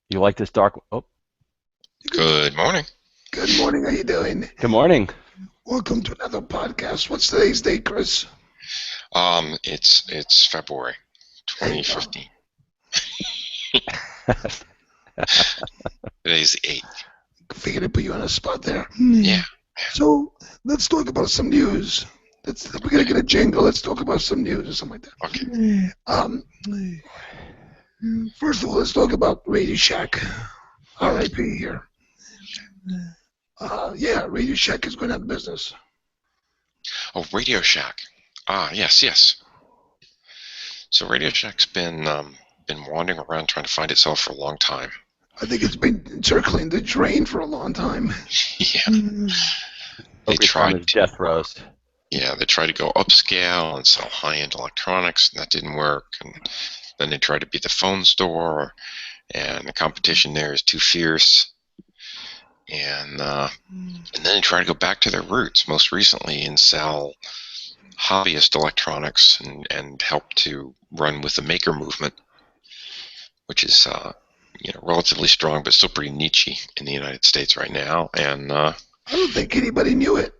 You like this dark? Oh, Good morning. Good morning. How you doing? good morning. Welcome to another podcast. What's today's date, Chris? It's February There you go. 2015. Today's the 8th. Figured to put you on a spot there. Yeah. So let's talk about some news. We're gonna get a jingle. Let's talk about some news or something like Okay. that. First of all, let's talk about Radio Shack. R.I.P. here. Yeah, Radio Shack is going out of business. Oh, Radio Shack. Yes. So Radio Shack's been wandering around trying to find itself for a long time. I think it's been circling the drain for a long time. Yeah. They Every time is death roast. Yeah, they tried to go upscale and sell high-end electronics, and that didn't work. And then they tried to be the phone store, and the competition there is too fierce. And then they try to go back to their roots, most recently, and sell hobbyist electronics and help to run with the maker movement, which is relatively strong but still pretty niche in the United States right now. And I don't think anybody knew it.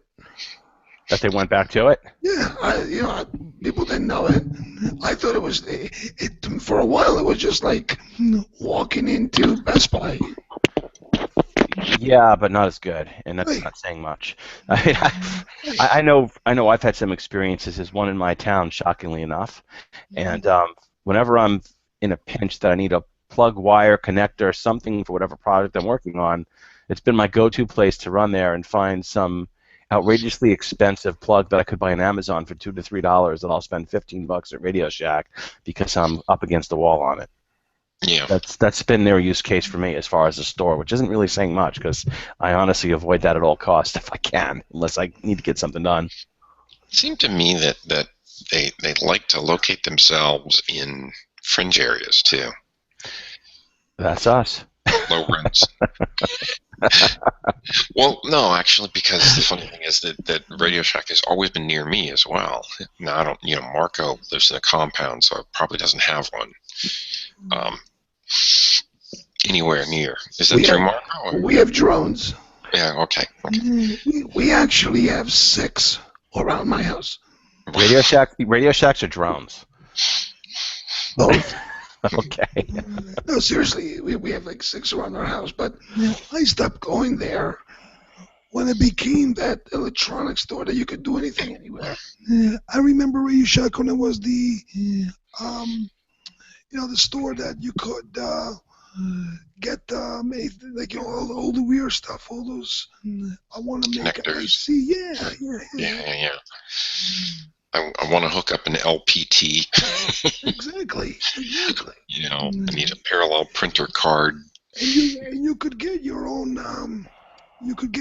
That they went back to it? Yeah, people didn't know it. I thought it was, for a while it was just like walking into Best Buy. Yeah, but not as good, and that's not saying much. I mean, I know I've had some experiences. There's one in my town, shockingly enough, and whenever I'm in a pinch that I need a plug wire connector, something for whatever product I'm working on, it's been my go-to place to run there and find some outrageously expensive plug that I could buy on Amazon for $2 to $3 that I'll spend $15 at Radio Shack because I'm up against the wall on it. yeah, That's been their use case for me as far as a store, which isn't really saying much because I honestly avoid that at all costs if I can, unless I need to get something done. it seemed to me that they like to locate themselves in fringe areas too. That's us. Low rents. Well, no, actually, because the funny thing is that Radio Shack has always been near me as well. Now, I don't, Marco lives in a compound, so probably doesn't have one anywhere near. Is that true, Marco? We have drones. Yeah, okay. We actually have 6 around my house. Radio Shacks are drones. Both. Okay. No, seriously, we have like 6 around our house, but I stopped going there when it became that electronics store that you could do anything anywhere. I remember Radio Shack when it was the store that you could get all the weird stuff, all those. I want to make Connectors. Yeah. I want to hook up an LPT. Exactly. I need a parallel printer card. And you could get your own. You could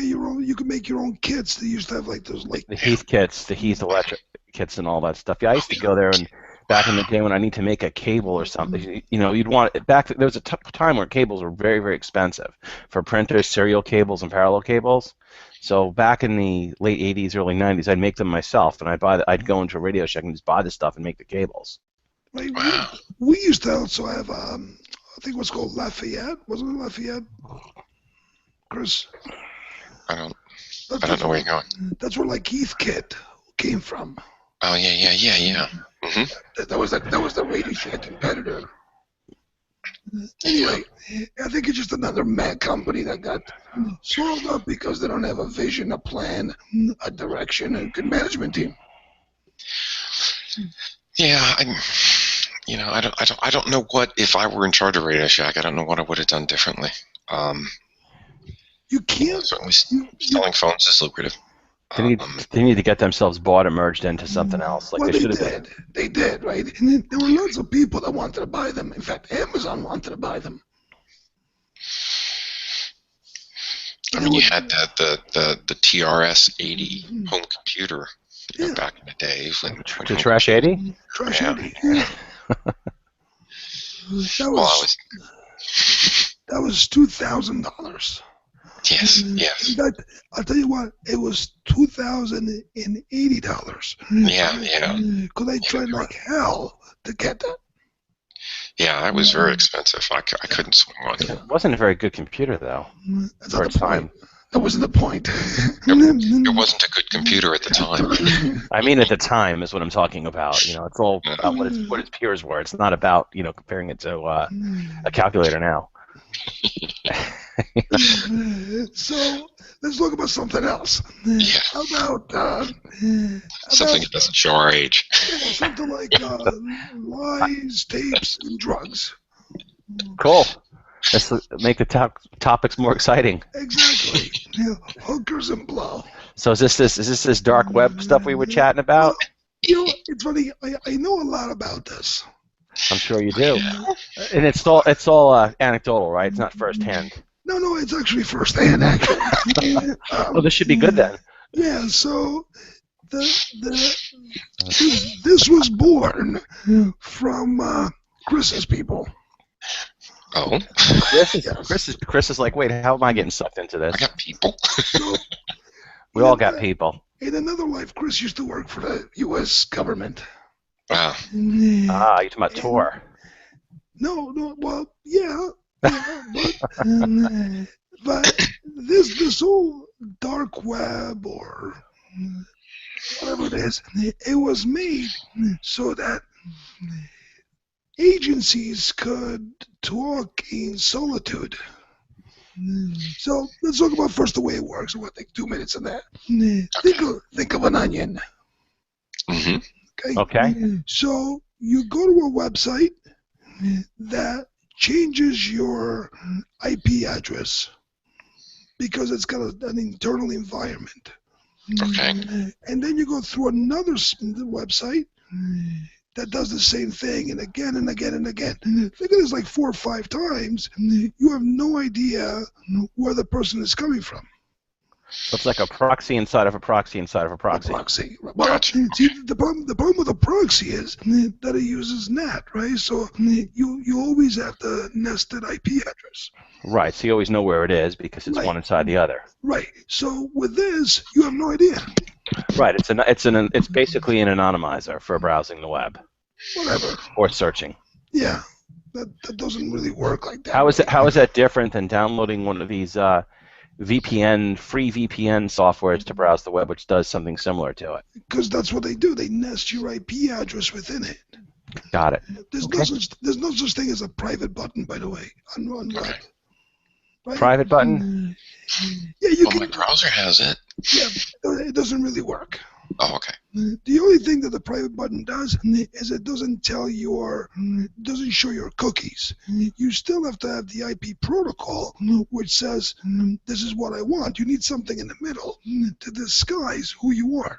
make your own kits. They used to have like those The Heath kits, the Heath electric kits, and all that stuff. Yeah, I used to go there and back in the day when I need to make a cable or something, you'd want it back. There was a time where cables were very, very expensive for printers, serial cables, and parallel cables. So back in the late '80s, early '90s, I'd make them myself, and I'd go into a Radio Shack and just buy the stuff and make the cables. Like, Wow. we used to also have I think what's called Lafayette. Wasn't it Lafayette? Chris. I don't know where you're going. That's where like Heath Kit came from. Oh yeah. Mm-hmm. That was the Radio Shack competitor. Anyway, I think it's just another mad company that got swallowed up because they don't have a vision, a plan, a direction, and a good management team. Yeah, I don't know what, if I were in charge of Radio Shack, I don't know what I would have done differently. You can't. Certainly selling phones is lucrative. They need to get themselves bought or merged into something else. Like Well, they they should have. did. They did, right? And there were lots of people that wanted to buy them. In fact, Amazon wanted to buy them. I mean, you had the TRS-80 home computer back in the day. The Trash 80? Trash Yeah. 80. Yeah. That was $2,000. Yes. In fact, I'll tell you what, it was $2,080. Yeah. Because I tried like hell to get that. Yeah, Yeah, that was very expensive. I couldn't swing one. It wasn't a very good computer, though, That's for not its the time. point. That wasn't the point. It wasn't a good computer at the time. I mean, at the time is what I'm talking about. It's all Yeah. about what its peers were. It's not about comparing it to a calculator now. So let's talk about something else. Yeah. How about Something that doesn't show our age. something like lies, tapes, and drugs? Cool. Let's make the topics more exciting. Exactly. Hookers and blow. So is this dark web stuff we were chatting about? It's funny. I know a lot about this. I'm sure you do. And it's all anecdotal, right? It's not firsthand. No, it's actually firsthand. Actually. Well, this should be good then. Yeah. So this was born from Chris's people. Oh, Chris is like, wait, how am I getting sucked into this? I got people. So, We all got people. in another life, Chris used to work for the U.S. government. Wow. You're talking about Tor. No, well, yeah, but this whole dark web or whatever it is, it was made so that agencies could talk in solitude. So let's talk about first the way it works. We'll take 2 minutes on that. Think of an onion. Mm-hmm. Okay. So you go to a website that changes your IP address because it's got an internal environment. Okay. And then you go through another website that does the same thing, and again and again and again. Think of this like 4 or 5 times. You have no idea where the person is coming from. So it's like a proxy inside of a proxy inside of a proxy. Well, Gotcha. see, the problem with a proxy is that it uses NAT, right? So you always have the nested IP address. Right. So you always know where it is because it's one inside the other. Right. So with this, you have no idea. Right. It's basically an anonymizer for browsing the web. Whatever. Or searching. Yeah. That doesn't really work like that. How is that different than downloading one of these free VPN softwares to browse the web, which does something similar to it? Because that's what they do. They nest your IP address within it. Got it. There's no such thing as a private button, by the way, on web. Right? Private button? Yeah, you My browser has it. Yeah, it doesn't really work. Oh, okay. The only thing that the private button does is it doesn't doesn't show your cookies. You still have to have the IP protocol, which says, this is what I want. You need something in the middle to disguise who you are.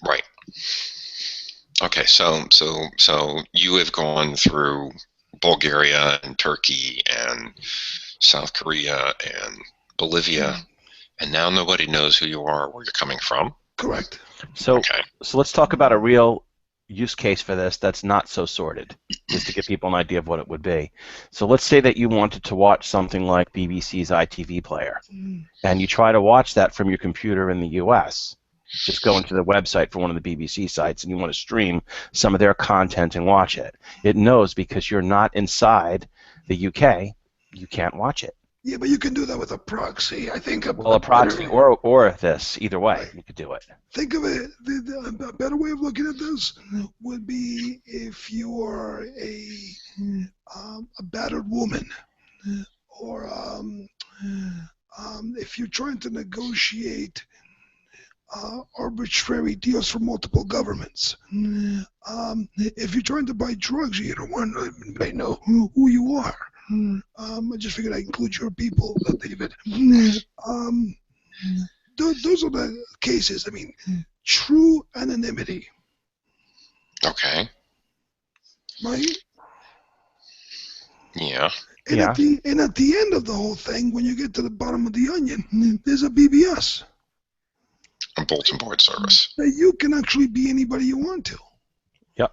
Right. Okay, so you have gone through Bulgaria and Turkey and South Korea and Bolivia, and now nobody knows who you are or where you're coming from. Correct. So let's talk about a real use case for this that's not so sorted, just to give people an idea of what it would be. So let's say that you wanted to watch something like BBC's ITV player, and you try to watch that from your computer in the U.S. Just go into the website for one of the BBC sites, and you want to stream some of their content and watch it. It knows because you're not inside the UK, you can't watch it. Yeah, but you can do that with a proxy. I think a proxy or this. Either way, you could do it. Think of it. A better way of looking at this would be if you are a battered woman, or if you're trying to negotiate arbitrary deals for multiple governments. If you're trying to buy drugs, you don't want to know who you are. I just figured I'd include your people, David. Those are the cases. I mean, true anonymity. Okay. Right? Yeah. And at the end of the whole thing, when you get to the bottom of the onion, there's a BBS. A bulletin board service. That you can actually be anybody you want to. Yep.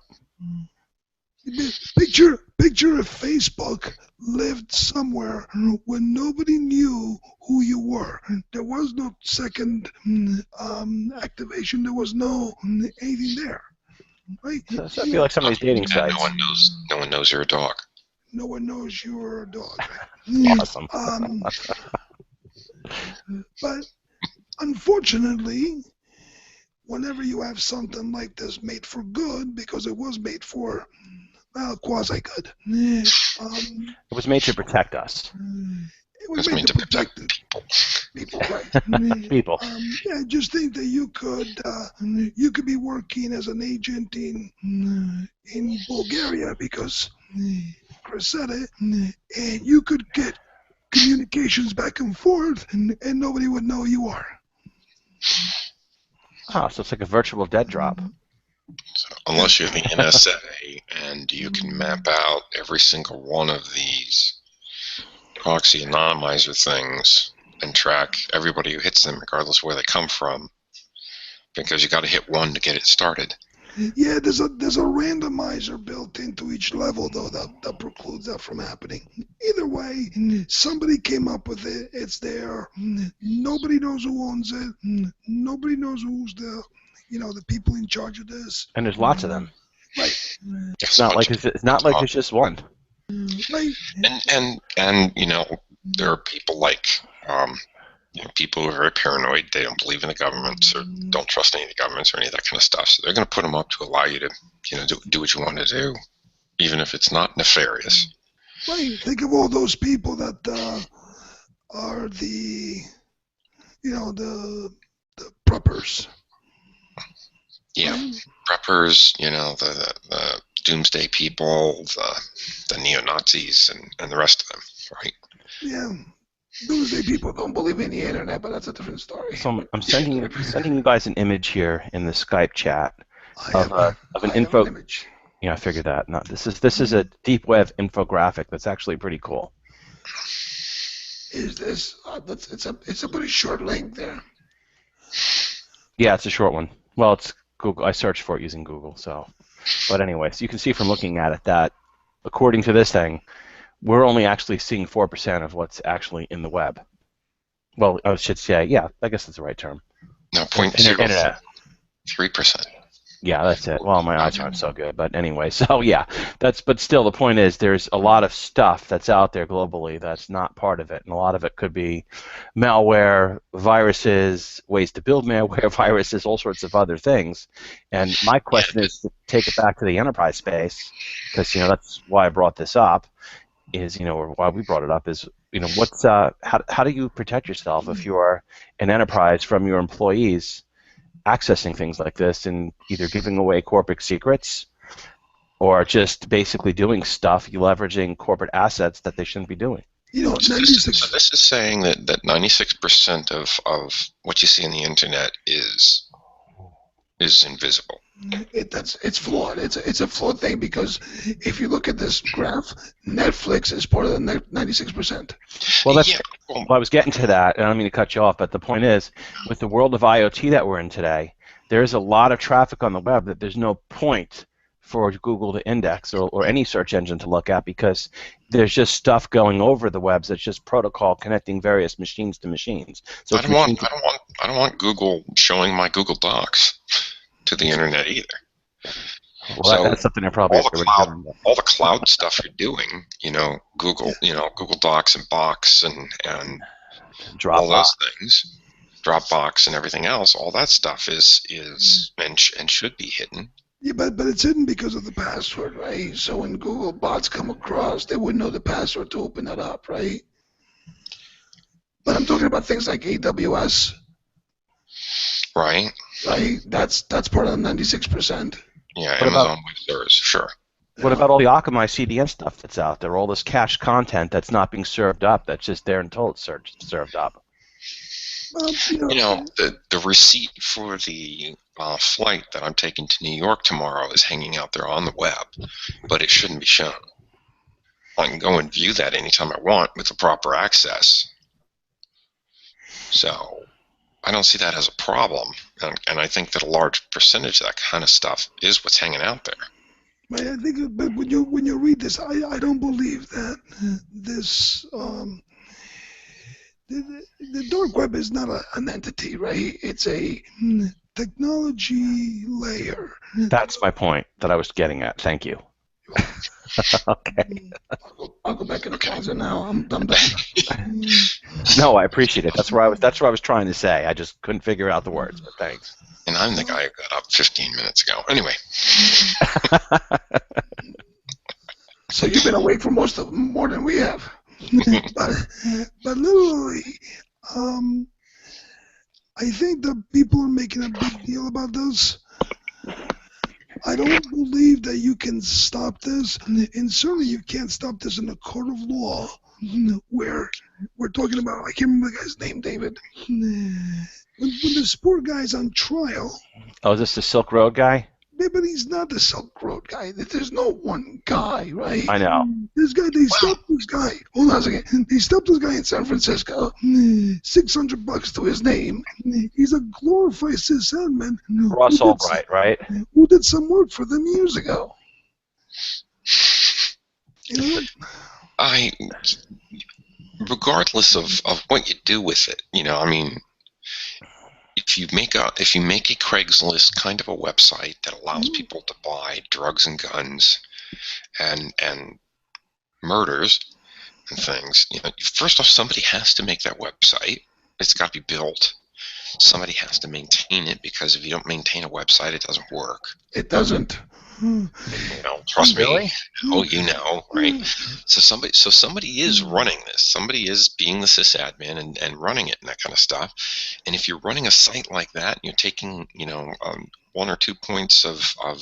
Picture if Facebook lived somewhere where nobody knew who you were. There was no second activation. There was no anything there. right? So that'd be like some of these dating Yeah, sites. no one knows you're a dog. No one knows you're a dog, right? Awesome. But unfortunately, whenever you have something like this made for good, because it was made for, well, quasi-good, It was made to protect us, it was It's made meant to to protect protect people. people, right? people. Yeah, just think that you could be working as an agent in Bulgaria because Chris said it, and you could get communications back and forth, and nobody would know you are. Oh, so it's like a virtual dead drop. So unless you're the NSA and you can map out every single one of these proxy anonymizer things and track everybody who hits them, regardless of where they come from, because you got to hit one to get it started. Yeah, there's a randomizer built into each level though that precludes that from happening. Either way, somebody came up with it. It's there. Nobody knows who owns it. Nobody knows who's the people in charge of this. And there's lots of them. Right. It's not like it's just one. Right. And there are people like people who are very paranoid. They don't believe in the governments or don't trust any of the governments or any of that kind of stuff. So they're going to put them up to allow you to do what you want to do, even if it's not nefarious. Right. Think of all those people that are the preppers. Yeah, preppers. The doomsday people, the neo-Nazis, and the rest of them. Right. Yeah. Doomsday people don't believe in the internet, but that's a different story. So I'm sending you guys an image here in the Skype chat of an I have an image. Yeah, I figured that. No, this is a deep web infographic that's actually pretty cool. Is this? It's a pretty short link there. Yeah, it's a short one. Well, it's Google. I searched for it using Google. So, but anyway, so you can see from looking at it that, according to this thing, we're only actually seeing 4% of what's actually in the web. Well, I should say, yeah, I guess that's the right term. No, Internet. 3%. Yeah, that's it. Well, my eyes aren't so good, but anyway, so yeah, but still, the point is there's a lot of stuff that's out there globally that's not part of it, and a lot of it could be malware, viruses, ways to build malware, viruses, all sorts of other things. And my question is to take it back to the enterprise space, because that's why I brought this up. Or why we brought it up is, what's how do you protect yourself if you're an enterprise from your employees accessing things like this and either giving away corporate secrets or just basically doing stuff, leveraging corporate assets that they shouldn't be doing? So this is saying that 96% of what you see on the internet is invisible. It's flawed. It's a flawed thing because if you look at this graph, Netflix is part of the 96%. Well, I was getting to that, and I don't mean to cut you off, but the point is, with the world of IoT that we're in today, there's a lot of traffic on the web that there's no point for Google to index or any search engine to look at because there's just stuff going over the webs. It's just protocol connecting various machines to machines. So I don't want Google showing my Google Docs to the internet either. Well, so that's something I probably all the cloud stuff you're doing, Google, Google Docs and Box and Dropbox. All those things, Dropbox and everything else, all that stuff is and should be hidden. Yeah, but it's hidden because of the password, right? So when Google bots come across, they wouldn't know the password to open it up, right? But I'm talking about things like AWS. Right. Right. That's part of the 96%. Yeah, Amazon Web Services, sure. What about all the Akamai CDN stuff that's out there? All this cached content that's not being served up, that's just there until it's served up. The receipt for the flight that I'm taking to New York tomorrow is hanging out there on the web, but it shouldn't be shown. I can go and view that anytime I want with the proper access. So I don't see that as a problem, and I think that a large percentage of that kind of stuff is what's hanging out there. But I think, but when you read this, I don't believe that this the dark web is not an entity, right? It's a technology layer. That's my point that I was getting at. Thank you. Okay. I'll go back in the closet now. I'm done. No, I appreciate it. That's what I was trying to say. I just couldn't figure out the words, but thanks. And I'm the guy who got up 15 minutes ago. Anyway. So you've been awake for more than we have. but literally, I think that people are making a big deal about this. I don't believe that you can stop this, and certainly you can't stop this in a court of law where we're talking about, I can't remember the guy's name, David. When this poor guy's on trial. Oh, is this the Silk Road guy? Yeah, but he's not the Silk Road guy. There's no one guy, right? I know. This guy, they stopped this guy. Hold on a second. They stopped this guy in San Francisco. $600 to his name. He's a glorified sysadmin. Ross Albright, right? Who did some work for them years ago. You know? Regardless of what you do with it, I mean, if you make a Craigslist kind of a website that allows people to buy drugs and guns and murders and things, first off, somebody has to make that website. It's got to be built. Somebody has to maintain it, because if you don't maintain a website, it doesn't work. It doesn't. Trust Really? me. Oh, right? So somebody is running this. Somebody is being the sysadmin and running it and that kind of stuff. And if you're running a site like that, you're taking 1 or 2 points of a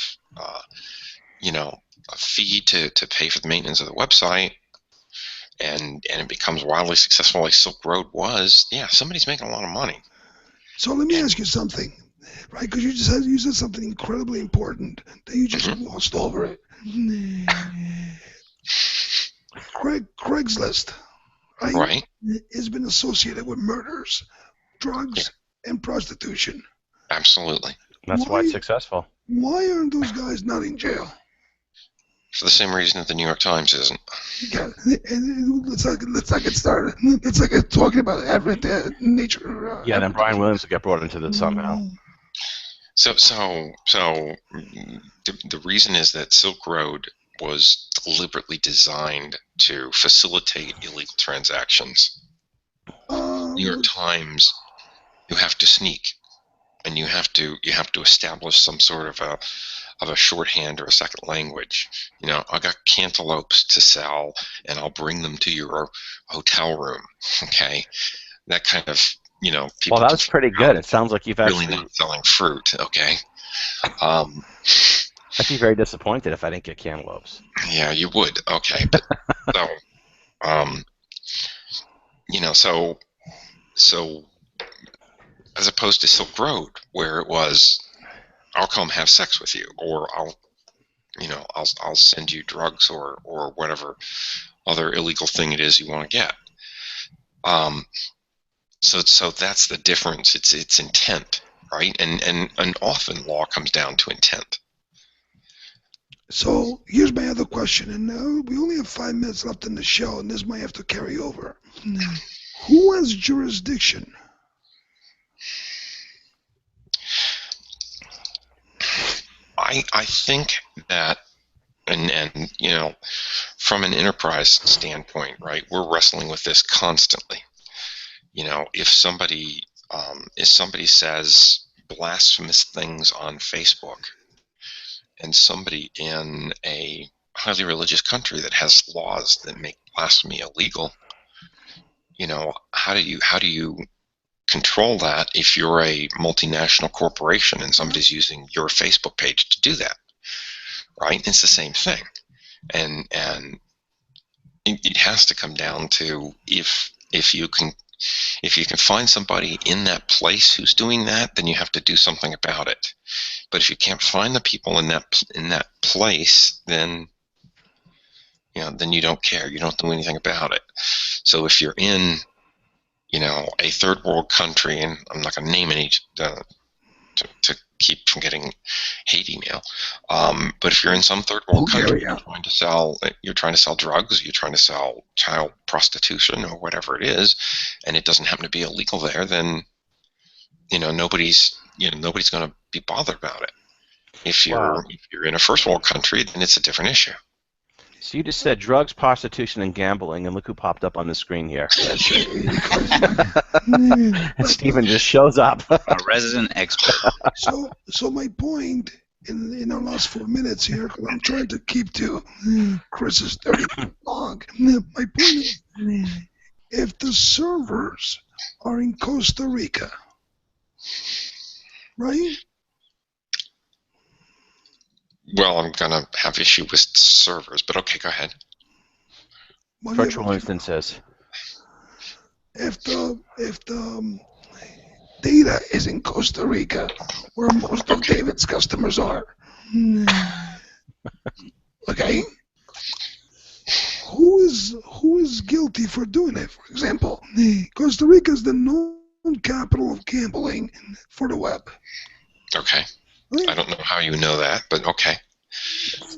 fee to pay for the maintenance of the website, and it becomes wildly successful like Silk Road was. Yeah, somebody's making a lot of money. So let me ask you something. Right, because you said something incredibly important that you just glossed over it. Craigslist, right? Has been associated with murders, drugs, and prostitution. Absolutely. That's why it's successful. Why aren't those guys not in jail? For the same reason that the New York Times isn't. Yeah, and let's not get started. Let's not get talking about nature. Yeah, then Brian Williams will get brought into this somehow. So the reason is that Silk Road was deliberately designed to facilitate illegal transactions. New York Times, you have to sneak, and you have to establish some sort of a shorthand or a second language. I got cantaloupes to sell, and I'll bring them to your hotel room. Okay, that kind of. People. Well, that was pretty good. It sounds like you've really actually not selling fruit. Okay. I'd be very disappointed if I didn't get cantaloupes. Yeah, you would. Okay. So as opposed to Silk Road, where it was, I'll come have sex with you, or I'll send you drugs or whatever other illegal thing it is you want to get. So that's the difference. It's intent, right? And often law comes down to intent. So here's my other question, and we only have 5 minutes left in the show, and this might have to carry over. Who has jurisdiction? I think that, and from an enterprise standpoint, right, we're wrestling with this constantly. If somebody says blasphemous things on Facebook, and somebody in a highly religious country that has laws that make blasphemy illegal, how do you control that if you're a multinational corporation and somebody's using your Facebook page to do that, right? It's the same thing, and it has to come down to if you can find somebody in that place who's doing that, then you have to do something about it. But if you can't find the people in that place, then then you don't care. You don't do anything about it. So if you're in a third world country, and I'm not going to name any to keep from getting hate email, but if you're in some third world country, you're trying to sell drugs, you're trying to sell child prostitution or whatever it is, and it doesn't happen to be illegal there, then nobody's going to be bothered about it. If Wow. you're in a first world country, then it's a different issue. So you just said drugs, prostitution, and gambling, and look who popped up on the screen here. And Stephen just shows up. A resident expert. So my point in our last 4 minutes here, because I'm trying to keep to Chris's 30-minute log. My point is, if the servers are in Costa Rica, right? Well, I'm going to have issue with servers, but okay, go ahead. Virtual instances. If the data is in Costa Rica, where most of David's customers are, okay, who is guilty for doing it? For example, Costa Rica is the known capital of gambling for the web. Okay. I don't know how you know that, but okay.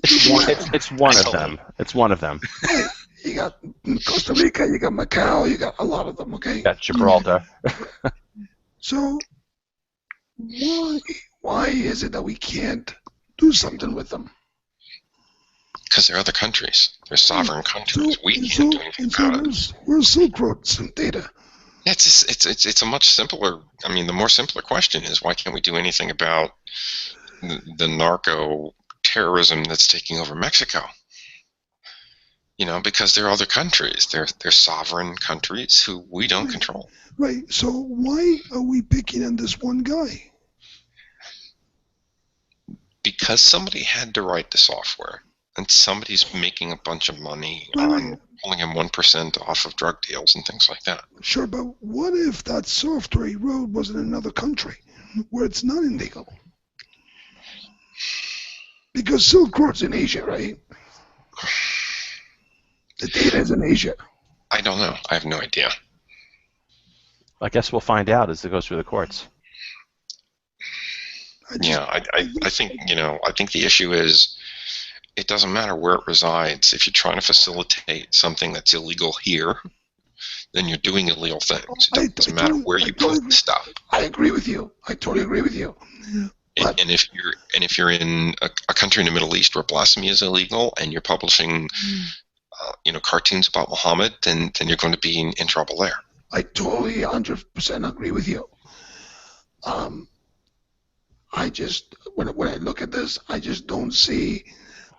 It's one of them. It's one of them. You got Costa Rica, you got Macau, you got a lot of them, okay? You got Gibraltar. So why is it that we can't do something with them? Because they're other countries. They're sovereign countries. We can't do anything about it. Where's Silk Road some data? It's a much simpler. I mean, the more simpler question is, why can't we do anything about the narco terrorism that's taking over Mexico? Because they're other countries. They're sovereign countries who we don't control. Right. So why are we picking on this one guy? Because somebody had to write the software, and somebody's making a bunch of money on pulling him 1% off of drug deals and things like that. Sure, but what if that software he wrote was in another country where it's not illegal? Because Silk Road's in Asia, right? The data is in Asia. I don't know. I have no idea. I guess we'll find out as it goes through the courts. I think the issue is, it doesn't matter where it resides. If you're trying to facilitate something that's illegal here, then you're doing illegal things. It doesn't matter where you put the stuff. I agree with you. I totally agree with you. And if you're in a country in the Middle East where blasphemy is illegal, and you're publishing cartoons about Muhammad, then you're going to be in trouble there. I totally 100% agree with you. I just, when I look at this, I just don't see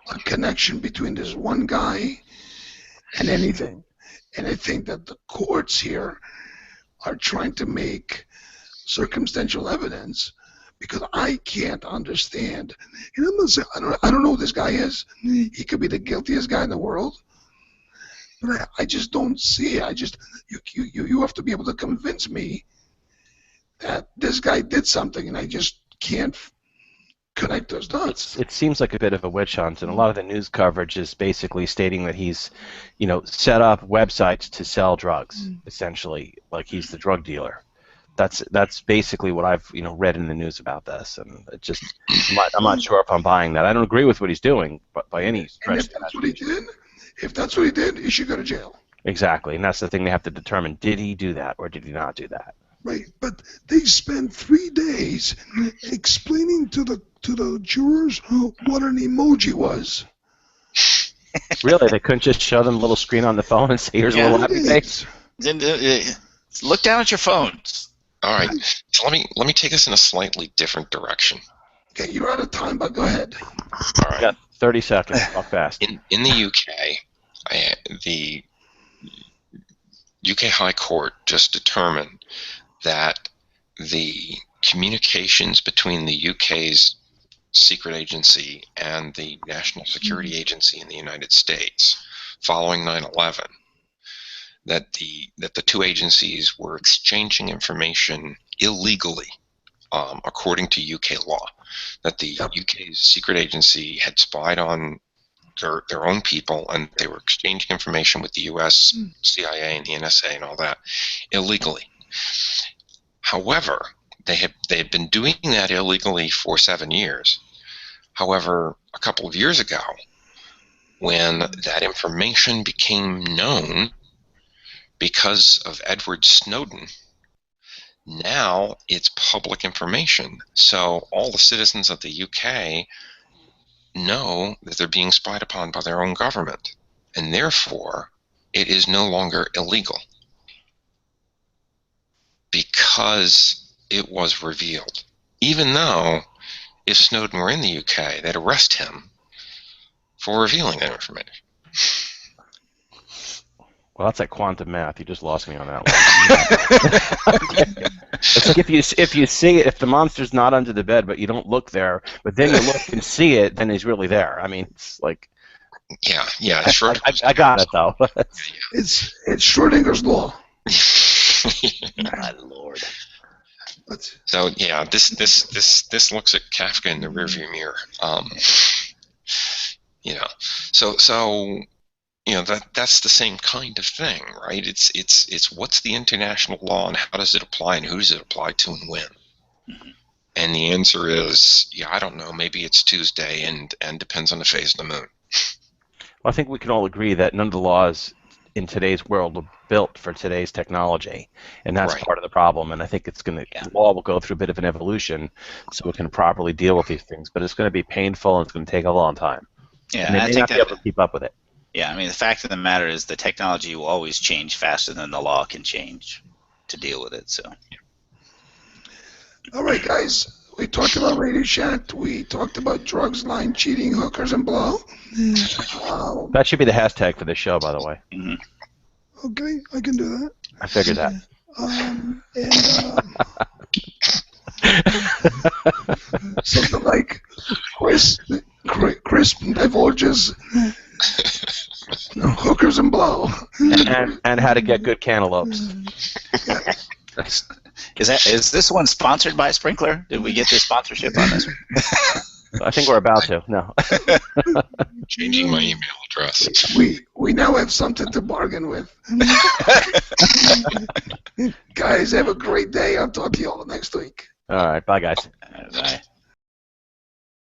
a connection between this one guy and anything. And I think that the courts here are trying to make circumstantial evidence, because I can't understand. And I'm not saying, I don't know who this guy is. He could be the guiltiest guy in the world. But I just don't see it. You have to be able to convince me that this guy did something, and I just can't connect those dots. It seems like a bit of a witch hunt, and a lot of the news coverage is basically stating that he's, set up websites to sell drugs, essentially, like he's the drug dealer. That's basically what I've read in the news about this, and it just I'm not sure if I'm buying that. I don't agree with what he's doing, but by any stretch. If that's what he did, he should go to jail. Exactly, and that's the thing they have to determine: did he do that or did he not do that? Right, but they spent 3 days explaining to the jurors what an emoji was. Really, they couldn't just show them a little screen on the phone and say, "Here's a little happy face." Look down at your phones. All right, so let me take this in a slightly different direction. Okay, you're out of time, but go ahead. All right. You got 30 seconds. Talk fast. In the UK, the UK High Court just determined that the communications between the UK's secret agency and the National Security Agency in the United States following 9/11, that the two agencies were exchanging information illegally, according to UK law, that the UK's secret agency had spied on their own people, and they were exchanging information with the US CIA and the NSA and all that illegally. However, they had been doing that illegally for 7 years. However, a couple of years ago, when that information became known because of Edward Snowden, Now it's public information. So all the citizens of the UK know that they're being spied upon by their own government. And therefore, it is no longer illegal because it was revealed. Even though if Snowden were in the UK, they'd arrest him for revealing that information. Well, that's like quantum math. You just lost me on that one. It's like if you see it, if the monster's not under the bed, but you don't look there, but then you look and see it, then he's really there. I mean, it's like. Yeah. Sure. I got it though. It's Schrodinger's law. My lord. So yeah, this looks at Kafka in the rearview mirror. So that's the same kind of thing, right? It's what's the international law and how does it apply and who does it apply to and when? Mhm. And the answer is, I don't know. Maybe it's Tuesday and depends on the phase of the moon. Well, I think we can all agree that none of the laws in today's world are built for today's technology, and that's Right. part of the problem. And I think the law will go through a bit of an evolution so it can properly deal with these things. But it's going to be painful and it's going to take a long time. Yeah, And they I may think not be able to keep up with it. Yeah, I mean, the fact of the matter is the technology will always change faster than the law can change to deal with it. So. All right, guys. We talked about Radio Shack. We talked about drugs, lying, cheating, hookers, and blow. That should be the hashtag for this show, by the way. Mhm. Okay, I can do that. I figured that. Something like crisp divulges hookers and blow. and how to get good cantaloupes. Is this one sponsored by Sprinkler? Did we get this sponsorship on this one? I think we're about to. No. Changing my email address. We now have something to bargain with. Guys, have a great day. I'll talk to you all next week. All right. Bye, guys. Bye.